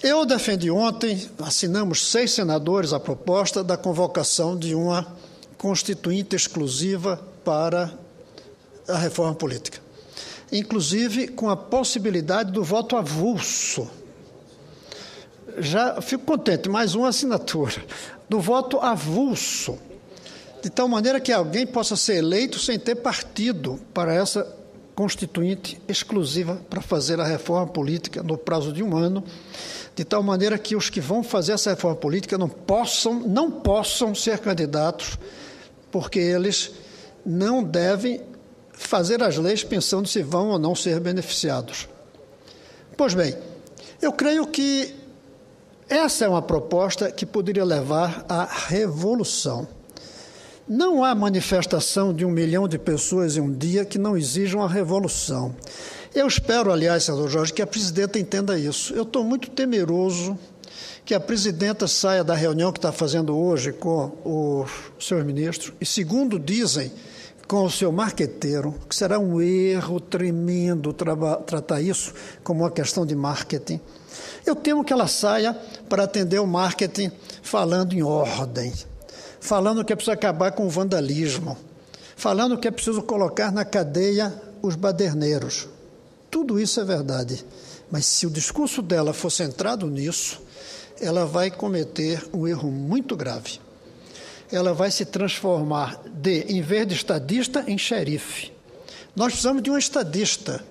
Eu defendi ontem, assinamos 6 senadores a proposta da convocação de uma constituinte exclusiva para a reforma política, inclusive com a possibilidade do voto avulso. Já fico contente, mais uma assinatura, do voto avulso, de tal maneira que alguém possa ser eleito sem ter partido para essa constituinte exclusiva para fazer a reforma política no prazo de 1 ano, de tal maneira que os que vão fazer essa reforma política não possam ser candidatos, porque eles não devem fazer as leis pensando se vão ou não ser beneficiados. Pois bem, eu creio que essa é uma proposta que poderia levar à revolução. Não há manifestação de 1 milhão de pessoas em um dia que não exijam a revolução. Eu espero, aliás, senador Jorge, que a presidenta entenda isso. Eu estou muito temeroso que a presidenta saia da reunião que está fazendo hoje com os seus ministros e, segundo dizem, com o seu marqueteiro, que será um erro tremendo tratar isso como uma questão de marketing. Eu temo que ela saia para atender o marketing falando em ordem, falando que é preciso acabar com o vandalismo, falando que é preciso colocar na cadeia os baderneiros. Tudo isso é verdade, mas se o discurso dela for centrado nisso, ela vai cometer um erro muito grave. Ela vai se transformar em vez de estadista, em xerife. Nós precisamos de um estadista,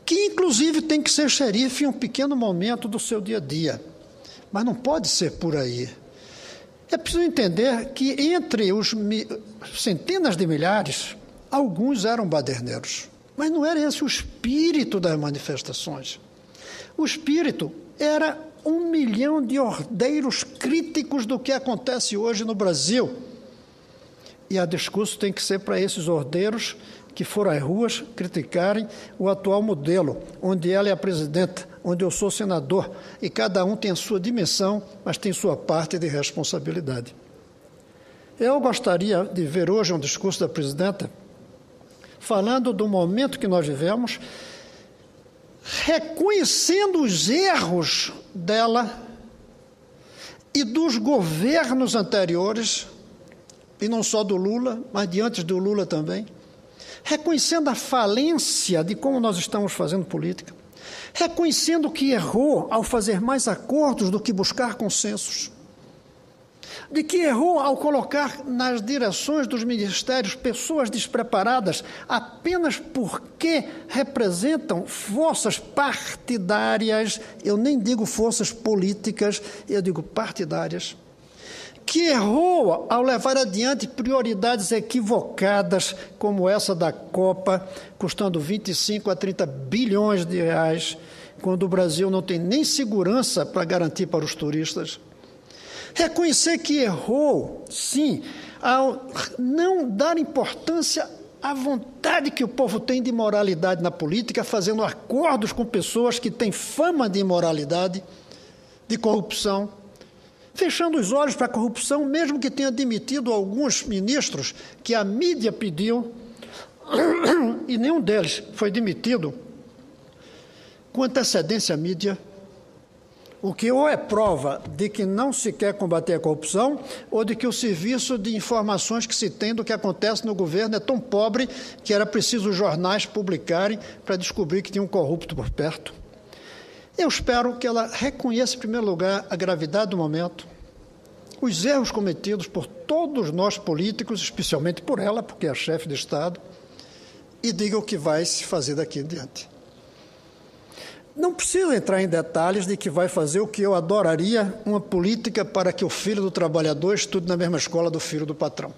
que inclusive tem que ser xerife em um pequeno momento do seu dia a dia, mas não pode ser por aí. É preciso entender que entre os centenas de milhares, alguns eram baderneiros, mas não era esse o espírito das manifestações. O espírito era 1 milhão de ordeiros críticos do que acontece hoje no Brasil. E a discurso tem que ser para esses ordeiros que foram às ruas criticarem o atual modelo, onde ela é a presidenta, onde eu sou senador, e cada um tem a sua dimensão, mas tem sua parte de responsabilidade. Eu gostaria de ver hoje um discurso da presidenta falando do momento que nós vivemos, reconhecendo os erros dela e dos governos anteriores, e não só do Lula, mas de antes do Lula também, reconhecendo a falência de como nós estamos fazendo política, reconhecendo que errou ao fazer mais acordos do que buscar consensos, de que errou ao colocar nas direções dos ministérios pessoas despreparadas apenas porque representam forças partidárias, eu nem digo forças políticas, eu digo partidárias, que errou ao levar adiante prioridades equivocadas, como essa da Copa, custando 25 a 30 bilhões de reais, quando o Brasil não tem nem segurança para garantir para os turistas. Reconhecer que errou, sim, ao não dar importância à vontade que o povo tem de moralidade na política, fazendo acordos com pessoas que têm fama de imoralidade, de corrupção, fechando os olhos para a corrupção, mesmo que tenha demitido alguns ministros que a mídia pediu, e nenhum deles foi demitido com antecedência à mídia, o que ou é prova de que não se quer combater a corrupção, ou de que o serviço de informações que se tem do que acontece no governo é tão pobre que era preciso os jornais publicarem para descobrir que tinha um corrupto por perto. Eu espero que ela reconheça, em primeiro lugar, a gravidade do momento, os erros cometidos por todos nós políticos, especialmente por ela, porque é a chefe de Estado, e diga o que vai se fazer daqui em diante. Não preciso entrar em detalhes de que vai fazer o que eu adoraria, uma política para que o filho do trabalhador estude na mesma escola do filho do patrão.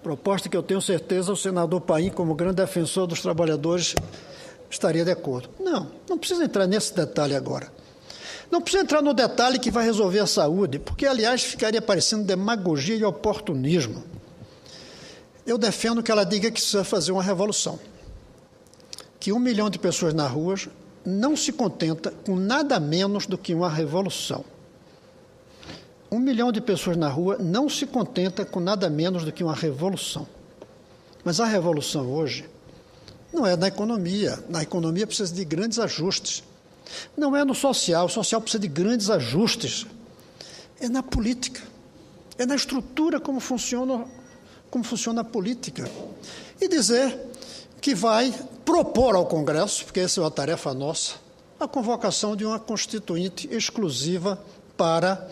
Proposta que eu tenho certeza o senador Paim, como grande defensor dos trabalhadores, estaria de acordo. Não precisa entrar nesse detalhe agora. Não precisa entrar no detalhe que vai resolver a saúde, porque, aliás, ficaria parecendo demagogia e oportunismo. Eu defendo que ela diga que precisa fazer uma revolução. Que 1 milhão de pessoas nas ruas não se contenta com nada menos do que uma revolução. 1 milhão de pessoas na rua não se contenta com nada menos do que uma revolução. Mas a revolução hoje não é na economia. Na economia precisa de grandes ajustes. Não é no social, o social precisa de grandes ajustes. É na política, é na estrutura como funciona a política. E dizer que vai propor ao Congresso, porque essa é uma tarefa nossa, a convocação de uma constituinte exclusiva para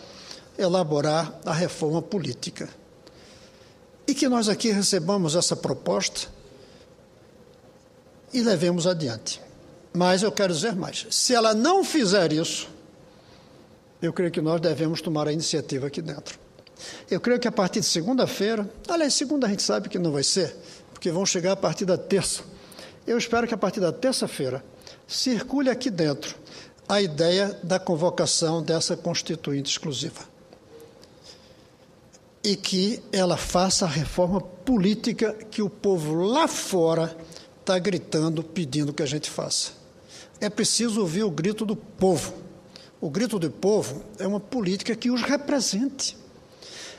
elaborar a reforma política. E que nós aqui recebamos essa proposta e levemos adiante. Mas eu quero dizer mais, se ela não fizer isso, eu creio que nós devemos tomar a iniciativa aqui dentro. Eu creio que a partir de segunda-feira, aliás, segunda a gente sabe que não vai ser, porque vão chegar a partir da terça. Eu espero que a partir da terça-feira circule aqui dentro a ideia da convocação dessa constituinte exclusiva. E que ela faça a reforma política que o povo lá fora está gritando, pedindo que a gente faça. É preciso ouvir o grito do povo. O grito do povo é uma política que os represente.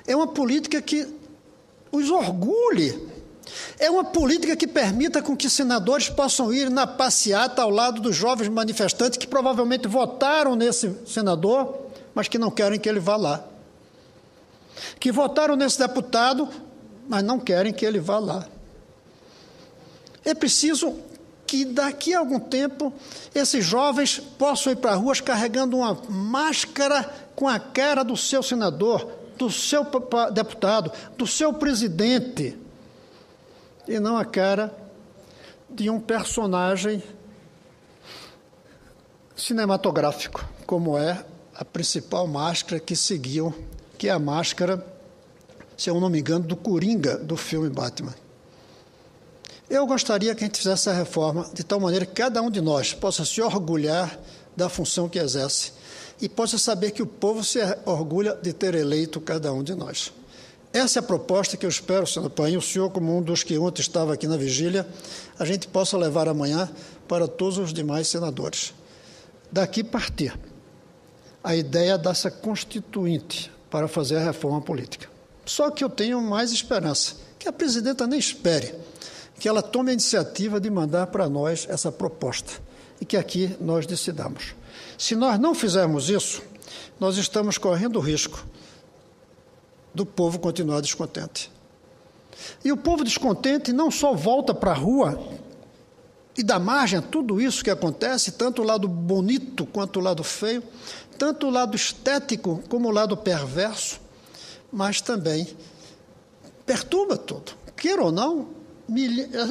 É uma política que os orgulhe. É uma política que permita com que senadores possam ir na passeata ao lado dos jovens manifestantes que provavelmente votaram nesse senador, mas que não querem que ele vá lá. Que votaram nesse deputado, mas não querem que ele vá lá. É preciso que daqui a algum tempo esses jovens possam ir para as ruas carregando uma máscara com a cara do seu senador, do seu deputado, do seu presidente, e não a cara de um personagem cinematográfico, como é a principal máscara que seguiam, que é a máscara, se eu não me engano, do Coringa, do filme Batman. Eu gostaria que a gente fizesse essa reforma de tal maneira que cada um de nós possa se orgulhar da função que exerce e possa saber que o povo se orgulha de ter eleito cada um de nós. Essa é a proposta que eu espero, senhor Paim, o senhor, como um dos que ontem estava aqui na vigília, a gente possa levar amanhã para todos os demais senadores. Daqui partir a ideia dessa constituinte para fazer a reforma política. Só que eu tenho mais esperança, que a presidenta nem espere, que ela tome a iniciativa de mandar para nós essa proposta e que aqui nós decidamos. Se nós não fizermos isso, nós estamos correndo o risco do povo continuar descontente. E o povo descontente não só volta para a rua e dá margem a tudo isso que acontece, tanto o lado bonito quanto o lado feio, tanto o lado estético como o lado perverso, mas também perturba tudo. Queira ou não,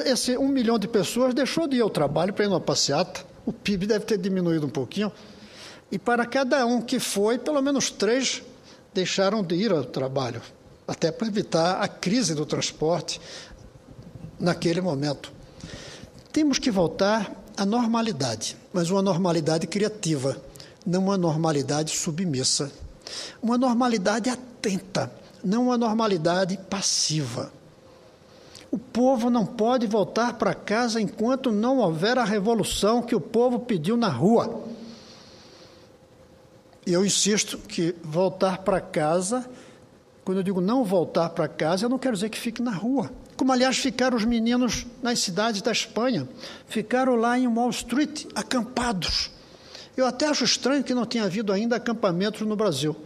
esse 1 milhão de pessoas deixou de ir ao trabalho para ir numa passeata, o PIB deve ter diminuído um pouquinho, e para cada um que foi, pelo menos 3 deixaram de ir ao trabalho, até para evitar a crise do transporte naquele momento. Temos que voltar à normalidade, mas uma normalidade criativa, não uma normalidade submissa. Uma normalidade atenta, não uma normalidade passiva. O povo não pode voltar para casa enquanto não houver a revolução que o povo pediu na rua. E eu insisto que voltar para casa, quando eu digo não voltar para casa, eu não quero dizer que fique na rua. Como, aliás, ficaram os meninos nas cidades da Espanha, ficaram lá em Wall Street, acampados. Eu até acho estranho que não tenha havido ainda acampamentos no Brasil.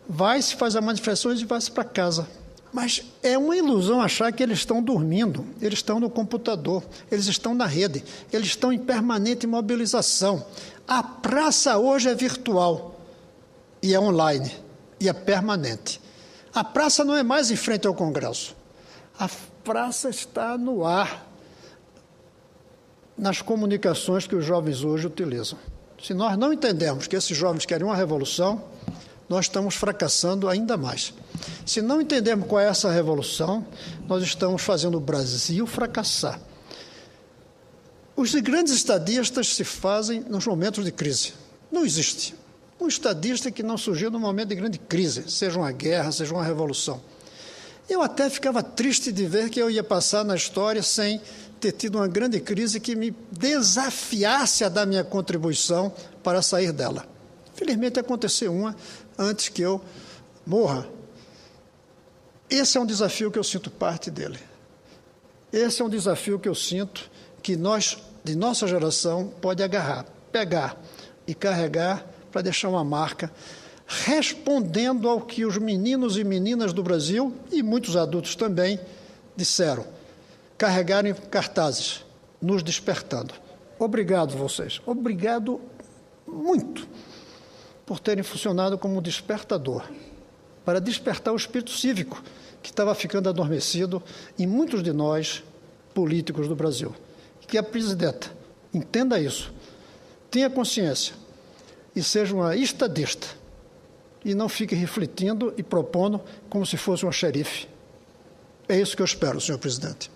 Vai-se, faz as manifestações e vai-se para casa. Mas é uma ilusão achar que eles estão dormindo, eles estão no computador, eles estão na rede, eles estão em permanente mobilização. A praça hoje é virtual e é online e é permanente. A praça não é mais em frente ao Congresso. A praça está no ar, nas comunicações que os jovens hoje utilizam. Se nós não entendermos que esses jovens querem uma revolução, nós estamos fracassando ainda mais. Se não entendermos qual é essa revolução, nós estamos fazendo o Brasil fracassar. Os grandes estadistas se fazem nos momentos de crise. Não existe um estadista que não surgiu num momento de grande crise, seja uma guerra, seja uma revolução. Eu até ficava triste de ver que eu ia passar na história sem ter tido uma grande crise que me desafiasse a dar minha contribuição para sair dela. Felizmente aconteceu uma antes que eu morra. Esse é um desafio que eu sinto parte dele. Esse é um desafio que eu sinto que nós, de nossa geração, pode agarrar. pegar e carregar para deixar uma marca, respondendo ao que os meninos e meninas do Brasil, e muitos adultos também, disseram. Carregaram cartazes, nos despertando. Obrigado vocês, obrigado muito por terem funcionado como um despertador, para despertar o espírito cívico que estava ficando adormecido em muitos de nós, políticos do Brasil. Que a presidenta entenda isso, tenha consciência e seja uma estadista e não fique refletindo e propondo como se fosse uma xerife. É isso que eu espero, senhor presidente.